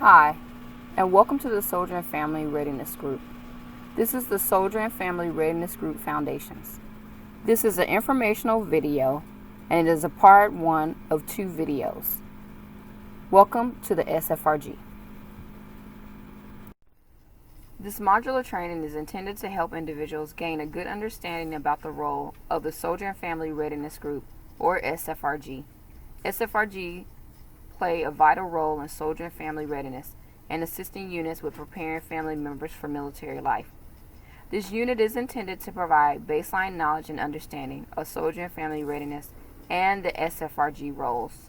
Hi, and welcome to the Soldier and Family Readiness Group. This is the Soldier and Family Readiness Group Foundations. This is an informational video, and it is a part 1 of 2 videos. Welcome to the SFRG. This modular training is intended to help individuals gain a good understanding about the role of the Soldier and Family Readiness Group, or SFRG. SFRG play a vital role in soldier and family readiness and assisting units with preparing family members for military life. This unit is intended to provide baseline knowledge and understanding of soldier and family readiness and the SFRG roles.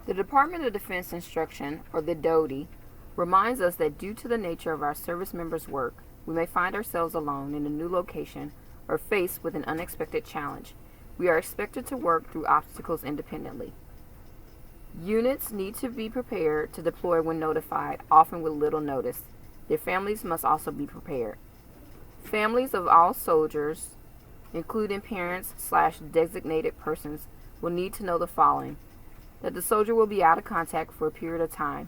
The Department of Defense Instruction, or the DoD, reminds us that due to the nature of our service members' work, we may find ourselves alone in a new location or faced with an unexpected challenge. We are expected to work through obstacles independently. Units need to be prepared to deploy when notified, often with little notice. Their families must also be prepared. Families of all soldiers, including parents/designated persons, will need to know the following: that the soldier will be out of contact for a period of time,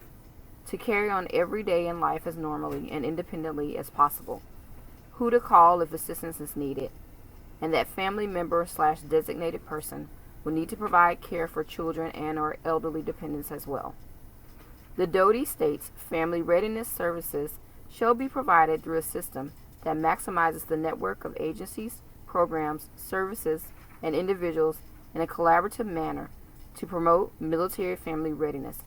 to carry on every day in life as normally and independently as possible, who to call if assistance is needed, and that family member/designated person will need to provide care for children and or elderly dependents as well. The DoD states family readiness services shall be provided through a system that maximizes the network of agencies, programs, services, and individuals in a collaborative manner to promote military family readiness,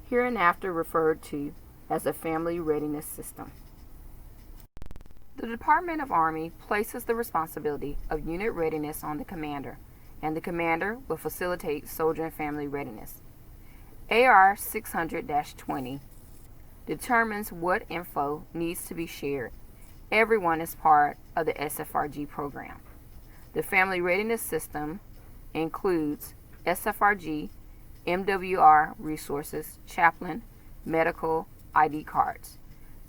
hereinafter referred to as the Family Readiness System. The Department of Army places the responsibility of unit readiness on the commander, and the commander will facilitate soldier and family readiness. AR 600-20 determines what info needs to be shared. Everyone is part of the SFRG program. The Family Readiness System includes SFRG, MWR resources, chaplain, medical, ID cards.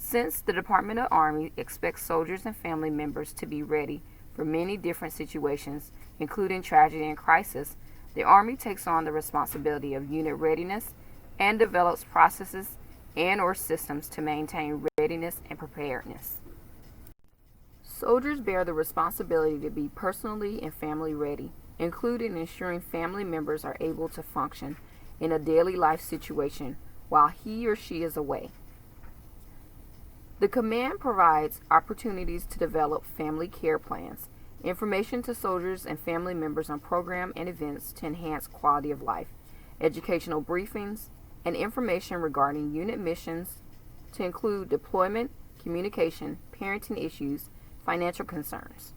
Since the Department of Army expects soldiers and family members to be ready for many different situations, including tragedy and crisis, the Army takes on the responsibility of unit readiness and develops processes and or systems to maintain readiness and preparedness. Soldiers bear the responsibility to be personally and family ready, including ensuring family members are able to function in a daily life situation while he or she is away. The command provides opportunities to develop family care plans, information to soldiers and family members on program and events to enhance quality of life, educational briefings, and information regarding unit missions to include deployment, communication, parenting issues, financial concerns.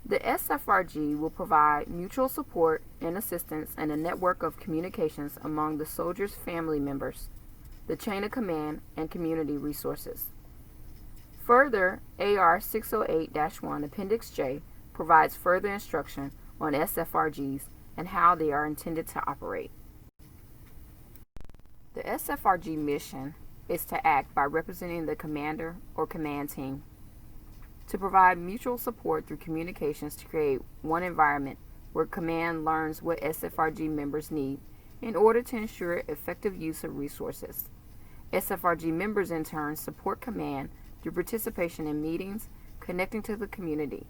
The SFRG will provide mutual support and assistance and a network of communications among the soldiers' family members, the chain of command, and community resources. Further, AR 608-1 Appendix J provides further instruction on SFRGs and how they are intended to operate. The SFRG mission is to act by representing the commander or command team, to provide mutual support through communications to create one environment where command learns what SFRG members need in order to ensure effective use of resources. SFRG members in turn support command through participation in meetings, connecting to the community,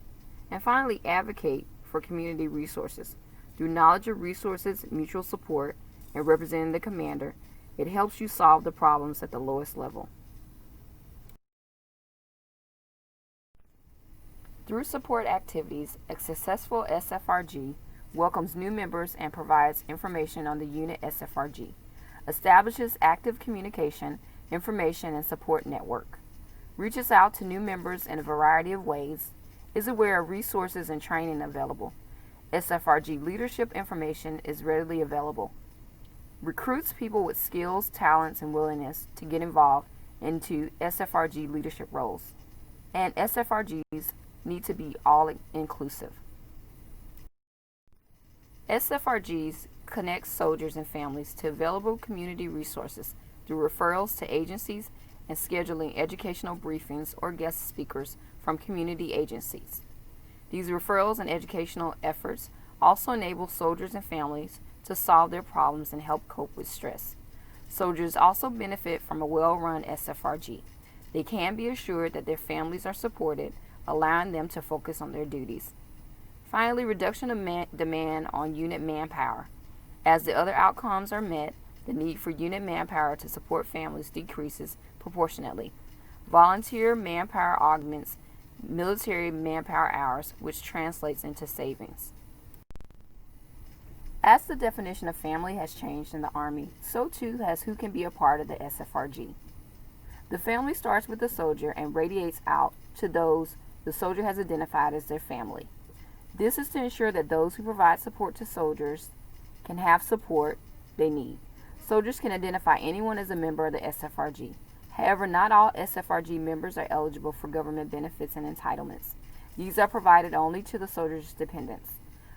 and finally advocate for community resources. Through knowledge of resources, mutual support, and representing the commander, it helps you solve the problems at the lowest level. Through support activities, a successful SFRG welcomes new members and provides information on the unit SFRG, establishes active communication, information, and support network, reaches out to new members in a variety of ways, is aware of resources and training available. SFRG leadership information is readily available, recruits people with skills, talents, and willingness to get involved into SFRG leadership roles, and SFRGs need to be all-inclusive. SFRGs connect soldiers and families to available community resources through referrals to agencies and scheduling educational briefings or guest speakers from community agencies. These referrals and educational efforts also enable soldiers and families to solve their problems and help cope with stress. Soldiers also benefit from a well-run SFRG. They can be assured that their families are supported, allowing them to focus on their duties. Finally, reduction of demand on unit manpower. As the other outcomes are met, the need for unit manpower to support families decreases proportionately. Volunteer manpower augments military manpower hours, which translates into savings. As the definition of family has changed in the Army, so too has who can be a part of the SFRG. The family starts with the soldier and radiates out to those the soldier has identified as their family. This is to ensure that those who provide support to soldiers can have support they need. Soldiers can identify anyone as a member of the SFRG. However, not all SFRG members are eligible for government benefits and entitlements. These are provided only to the soldier's dependents.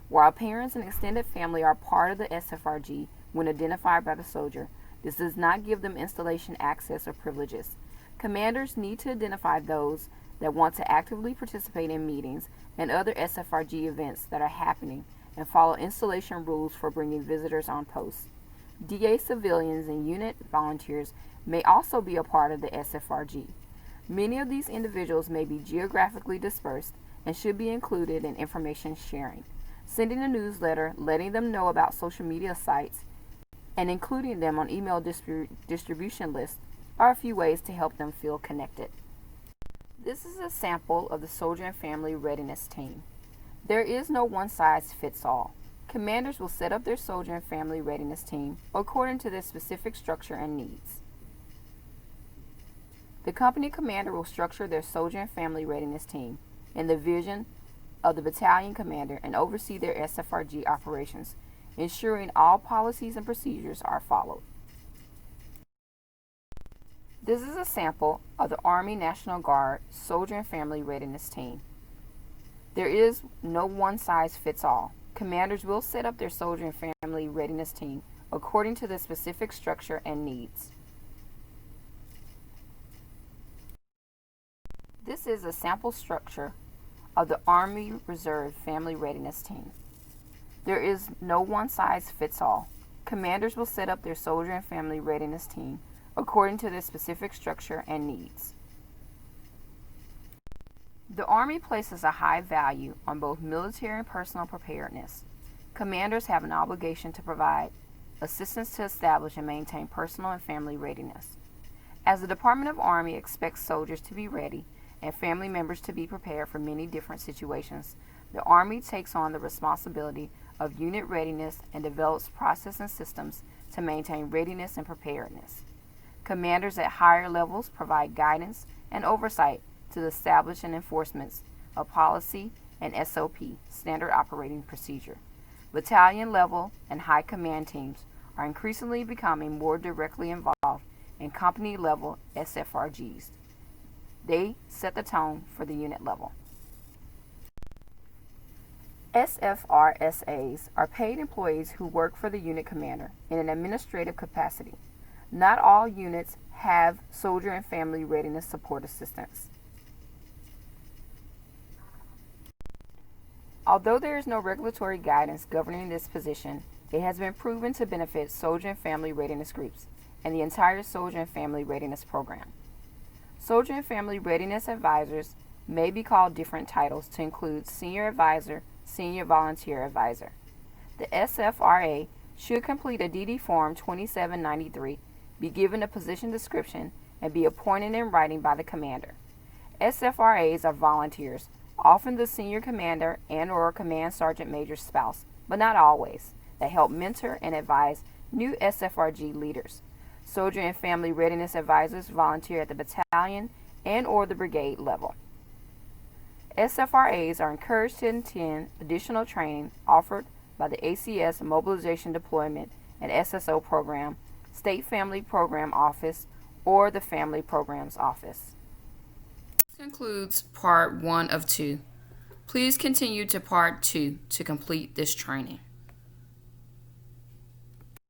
While parents and extended family are part of the SFRG when identified by the soldier, this does not give them installation access or privileges. Commanders need to identify those that want to actively participate in meetings and other SFRG events that are happening and follow installation rules for bringing visitors on post. DA civilians and unit volunteers may also be a part of the SFRG. Many of these individuals may be geographically dispersed and should be included in information sharing. Sending a newsletter, letting them know about social media sites, and including them on email distribution lists are a few ways to help them feel connected. This is a sample of the Soldier and Family Readiness Team. There is no one-size-fits-all. Commanders will set up their Soldier and Family Readiness Team according to their specific structure and needs. The company commander will structure their Soldier and Family Readiness Team in the vision of the battalion commander and oversee their SFRG operations, ensuring all policies and procedures are followed. This is a sample of the Army National Guard Soldier and Family Readiness Team. There is no one-size-fits-all. Commanders will set up their Soldier and Family Readiness Team according to the specific structure and needs. This is a sample structure of the Army Reserve Family Readiness Team. There is no one-size-fits-all. Commanders will set up their Soldier and Family Readiness Team according to their specific structure and needs. The Army places a high value on both military and personal preparedness. Commanders have an obligation to provide assistance to establish and maintain personal and family readiness. As the Department of Army expects soldiers to be ready and family members to be prepared for many different situations, the Army takes on the responsibility of unit readiness and develops processes and systems to maintain readiness and preparedness. Commanders at higher levels provide guidance and oversight to the establishment and enforcement of policy and SOP, standard operating procedure. Battalion level and high command teams are increasingly becoming more directly involved in company level SFRGs. They set the tone for the unit level. SFRSAs are paid employees who work for the unit commander in an administrative capacity. Not all units have Soldier and Family Readiness Support Assistants. Although there is no regulatory guidance governing this position, it has been proven to benefit Soldier and Family Readiness Groups and the entire Soldier and Family Readiness Program. Soldier and Family Readiness Advisors may be called different titles to include Senior Advisor, Senior Volunteer Advisor. The SFRA should complete a DD Form 2793, be given a position description, and be appointed in writing by the commander. SFRAs are volunteers, often the senior commander and/or command sergeant major's spouse, but not always, that help mentor and advise new SFRG leaders. Soldier and Family Readiness Advisors volunteer at the battalion and/or the brigade level. SFRAs are encouraged to attend additional training offered by the ACS Mobilization Deployment and SSO Program, State Family Program Office, or the Family Programs Office. This concludes Part 1 of 2. Please continue to Part 2 to complete this training.